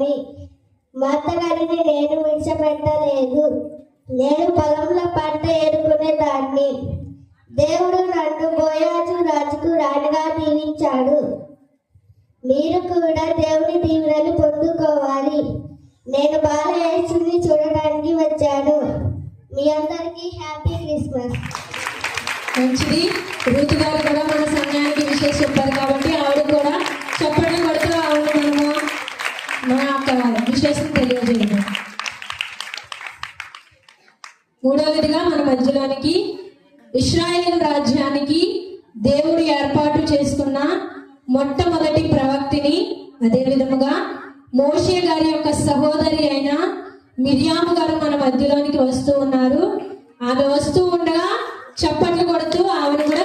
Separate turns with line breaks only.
స్వామి. మా అత్తగారిని నేను విడిచిపెట్టలేదు. నేను పొలంలో పంట ఏరుకునే దాన్ని. దేవుడు నన్ను బోయాజు రాజుకు రాణిగా దీవించాడు. మీరు కూడా దేవుని దీవెనలు పొందుకోవాలి. నేను బాలయేసుని చూడడానికి వచ్చాను. మీ అందరికీ హ్యాపీ క్రిస్మస్.
మంచిది. రుతు గారు కూడా మన సమయానికి విషయం చెప్పారు కాబట్టి ఆవిడ కూడా చెప్పడం కొడుతూ ఆవిడ మనము మన యొక్క విశేషం తెలియజేయడం. మూడవదిగా మన మధ్యలోనికి ఇశ్రాయేలు రాజ్యానికి దేవుడు ఏర్పాటు చేసుకున్న మొట్టమొదటి ప్రవక్తిని, అదే విధముగా మోషే గారి యొక్క సహోదరి అయిన మిర్యాము గారు మన మధ్యలోనికి వస్తూ ఉన్నారు. ఆమె వస్తూ ఉండగా చప్పట్లు కొడుతూ ఆమెను కూడా